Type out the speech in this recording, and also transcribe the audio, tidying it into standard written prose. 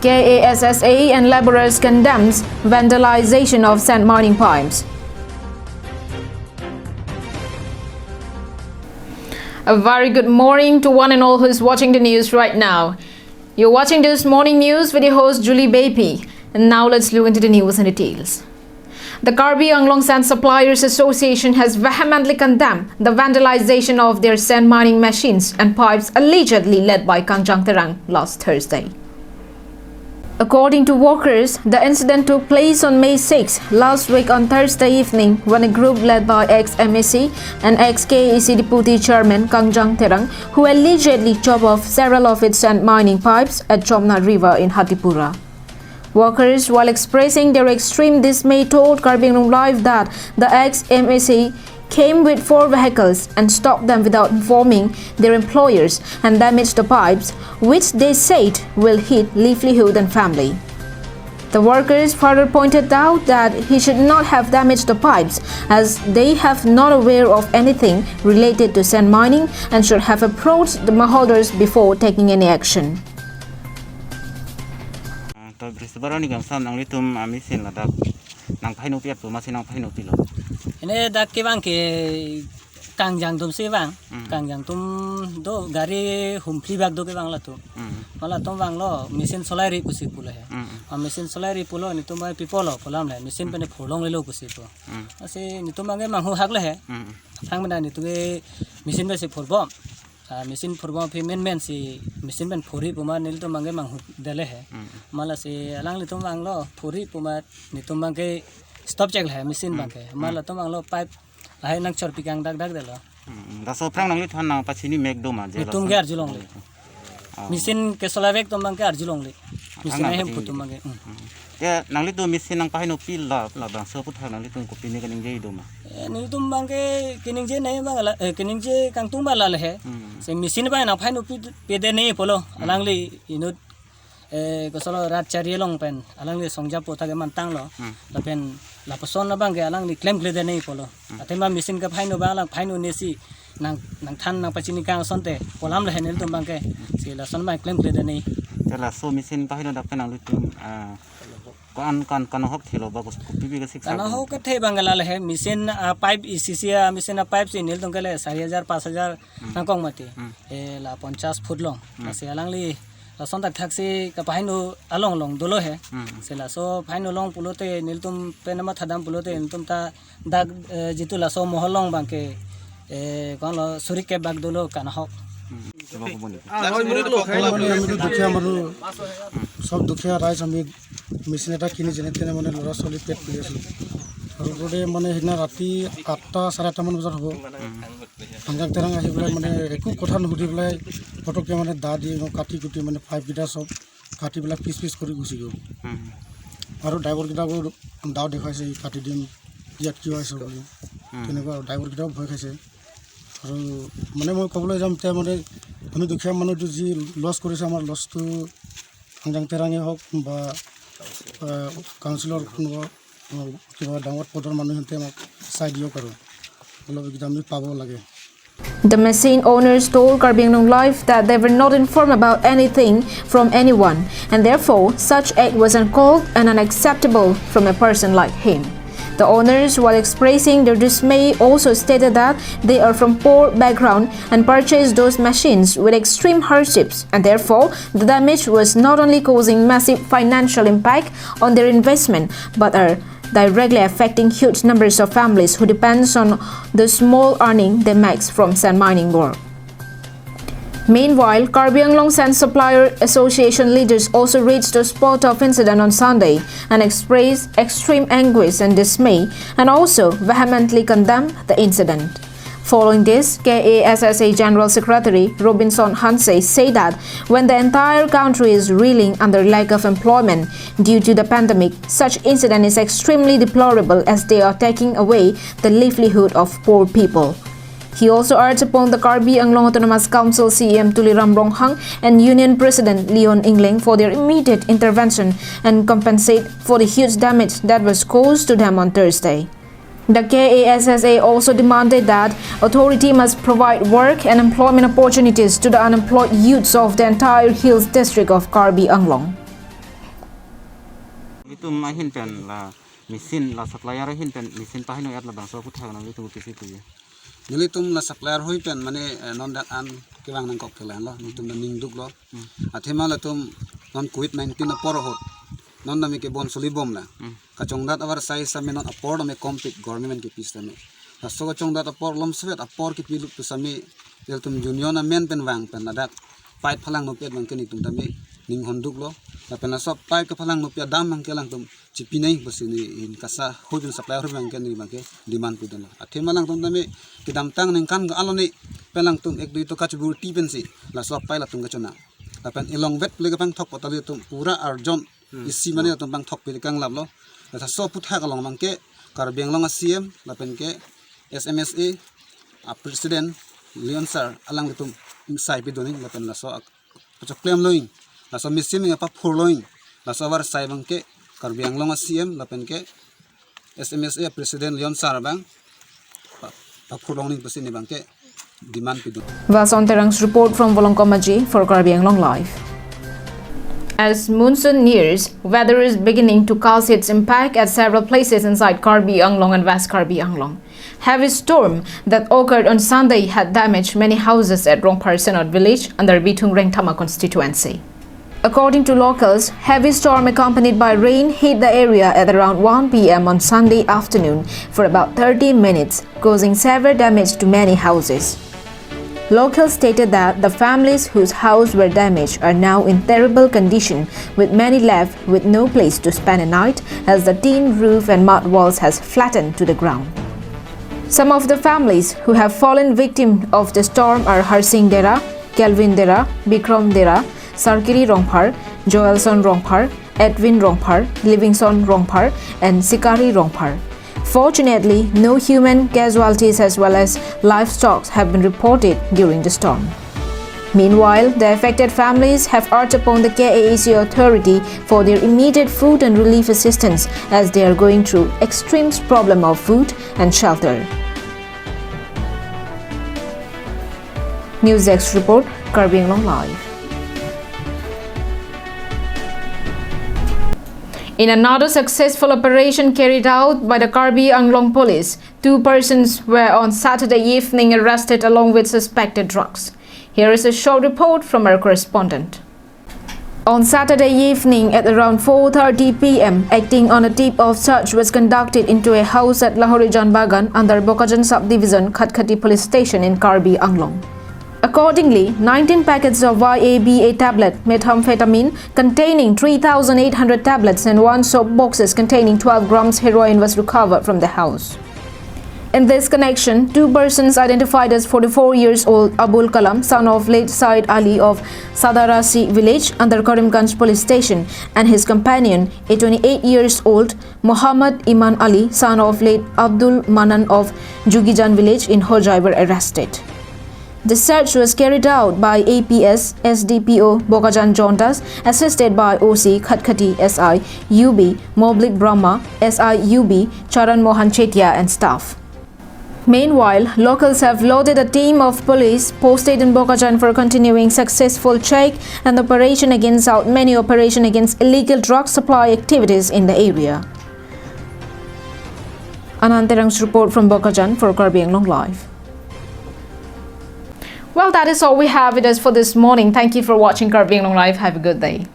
KASSA and laborers condemns vandalization of sand mining pipes. A very good morning to one and all who is watching the news right now. You're watching this morning news with your host Julie Bapi. And now let's look into the news and details. The Karbi Anglong Sand Suppliers Association has vehemently condemned the vandalization of their sand mining machines and pipes allegedly led by Kangjang Terang last Thursday. According to workers, the incident took place on May 6 last week on Thursday evening when a group led by ex-MSC and ex-KAC Deputy Chairman Kangjang Terang, who allegedly chopped off several of its sand mining pipes at Chomna River in Hatipura. Workers, while expressing their extreme dismay, told Karbi Anglong Live that the ex-MSC came with 4 vehicles and stopped them without informing their employers and damaged the pipes, which they said will hit livelihood and family. The workers further pointed out that he should not have damaged the pipes as they have not aware of anything related to sand mining and should have approached the holders before taking any action. Ini dak kibang ke Kangjang tum si bang, Kangjang tum do gari humpli bag do kibang la tu, malah tum bang lo mesin solari kusi pula hai, mesin solari pulo ni tum bang pipolo pulam le, mesin pene pulong le lo kusi tu, asi ni tum bang manghu hak le hai, thang mana ni tu ke mesin be si purbom, mesin purbom pi men si mesin ben puri puma ni tum bang manghu dale hai, malah si alang ni tum bang lo puri puma ni tum bang ke stop check lah mesin bangke malah tu mang lo pipe lah nang chor pikang dak dak delo da so prang nang li than nang pachini mek do ma je tum ge arjulong le mesin ke solavek tum bangke arjulong le mesin ai hem putum bangke ya nang li do mesin nang pahin pil la bang so put nang li tum ko pini kaning je do ma ni tum bangke kining je nei bang la kining je kang tum bala le he se mesin ba na pahin pe de nei polo alang li inut kosolo rat cari long pen alang li songja po tage mantang lo la pen la person na bang ke alang li claim klede nei polo atema mesin ka phaino ba alang phaino nesi nang than nang pachini ka sonte polam le henel tum bang ke si la son ba claim klede nei la so mesin pahin da pen ang li tum kan hok thelo ba ko pipi ka sik kan hok ka the bang la le he mesin pipe icc mesin pipe si nil tum ke le 4000 5000 nang kong mati la 50 foot long si alang li sontak taxi ka paino along long dolo he sela so paino long pulote niltum penama thadam pulote niltum ta dag jitu la so moholong bangke kon lo surike bag dolo kana hok সব দুখীয়া rise আমি machine এটা কিনি যেনে তেনে মানে ল'ৰা ছোৱালী পেট পুৰি আছোঁ আৰু ৰ'দে মানে সেইদিনা ৰাতি 8টা 8:30 মান বজাত হ'ব কাঞ্জাং তেৰাং আহি পেলাই মানে একো কথা নুসুধি পেলাই ফটককৈ মানে দা দি কাটি কুটি মানে পাইপকেইটা চব কাটি পেলাই পিচ কৰি গুচি গ'ল আৰু ড্ৰাইভাৰকেইটাকো দাও দেখুৱাইছে কাটি দিম ইয়াত কিয় হৈছে বুলি তেনেকুৱা ড্ৰাইভাৰকেইটাও ভয় খাইছে আৰু মানে মই ক'বলৈ যাম এতিয়া মানে আমি দুখীয়া মানুহটো যি লছ কৰিছে আমাৰ লছটো কাঞ্জাং তেৰাঙে হওক বা কাউন্সিলৰ কোনোবা কিবা ডাঙৰ পদৰ মানুহে আমাক চাই দিয়ক আৰু অলপ এইকেইটা আমি পাব লাগে। The machine owners told Karbi Anglong Live that they were not informed about anything from anyone and therefore such act was uncalled and unacceptable from a person like him. The owners, while expressing their dismay, also stated that they are from poor background and purchased those machines with extreme hardships and therefore the damage was not only causing massive financial impact on their investment but are directly affecting huge numbers of families who depends on the small earning they make from sand mining work. Meanwhile, Karbi Anglong Sand Supplier Association leaders also reached the spot of incident on Sunday and expressed extreme anguish and dismay and also vehemently condemned the incident. Following this, KASSA General Secretary Robinson Hanse said that when the entire country is reeling under lack of employment due to the pandemic, such incident is extremely deplorable as they are taking away the livelihood of poor people. He also urged upon the Karbi Anglong Autonomous Council CEM Tuliram Ronghang and Union President Leon Ingling for their immediate intervention and compensate for the huge damage that was caused to them on Thursday. The KASSA also demanded that authority must provide work and employment opportunities to the unemployed youths of the entire Hills district of Karbi Anglong. Itu mahin pen la mesin la supplier hin pen mesin pahino yat la bangso putha na itu kisi tu. Nili tum la supplier hoi pen mane non dak an kiwang nang kok kelan lo tum na ning duk lo. Athema la tum non COVID-19 na por hot. Non na mi ke bon solibom la. Ka chongdat awar sai sa me non apor me complete government ki pista me. La so ka chongdat apor lom svet apor ki pilup tu sami del tum junior na men pen wang pen nadak pait phalang no pet bang ke ni tum tami ning honduk lo. La pen la so pait ka phalang no pet dam mang ke lang tum chipinai bosini in kasa hojun supplier bang ke ni bang ke demand pu dan. Athema lang tum tami ki dam tang ning kan ga aloni pelang tum ek dui to kachbur ti pen si la so pai la tum ka chona. La pen ilong vet le ka bang thok patali tum pura arjon isi mane tum bang thok pil kang lab lo. La so putha ka long bang ke Karbiang long CM la pen ke SMSA a president Leon sir alang tum sai pi doning la pen la so pachok claim loing la so misim nga pa phur loing la so war sai bang ke Karbiang long CM la pen ke SMSA president Leon sir bang pa phur long ning pasin ni bang ke demand pi do. Vasonterang's report from Volongkomaji for Karbi Anglong Live. As monsoon nears, weather is beginning to cast its impact at several places inside Karbi Anglong and West Karbi Anglong. Heavy storm that occurred on Sunday had damaged many houses at Rongpar Senot village under Bitung Rengtama constituency. According to locals, heavy storm accompanied by rain hit the area at around 1 p.m. on Sunday afternoon for about 30 minutes, causing severe damage to many houses. Locals stated that the families whose houses were damaged are now in terrible condition, with many left with no place to spend a night as the tin roof and mud walls has flattened to the ground. Some of the families who have fallen victim of the storm are Harsing Dera, Kelvin Dera, Bikram Dera, Sarkiri Rongpar, Joelson Rongpar, Edwin Rongpar, Livingston Rongpar, and Sikari Rongpar. Fortunately, no human casualties as well as livestock have been reported during the storm. Meanwhile, the affected families have urged upon the KAAC authority for their immediate food and relief assistance as they are going through extreme problem of food and shelter. NewsX report, Karbi Anglong Live. In another successful operation carried out by the Karbi Anglong police, 2 persons were on Saturday evening arrested along with suspected drugs. Here is a short report from our correspondent. On Saturday evening at around 4:30 p.m., acting on a tip of search was conducted into a house at Lahori Janbagan under Bokajan Subdivision, Khatkati Police Station in Karbi Anglong. Accordingly, 19 packets of YABA tablet methamphetamine containing 3,800 tablets and 1 soap boxes containing 12 grams heroin was recovered from the house. In this connection, 2 persons identified as 44 years old Abul Kalam, son of late Said Ali of Sadarasi village under Karimganj police station, and his companion, a 28 years old Muhammad Iman Ali, son of late Abdul Manan of Jugijan village in Hojai, were arrested. The search was carried out by APS SDPO Bokajan Jondas, assisted by OC Khatkati SI UB Moblik Brahma SI UB Charan Mohan Chetia and staff. Meanwhile, locals have loaded a team of police posted in Bokajan for continuing successful check and operation against illegal drug supply activities in the area. Anantarang's report from Bokajan for Karbi Anglong Live. Well, that is all we have with us for this morning. Thank you for watching Karbi Anglong Live. Have a good day.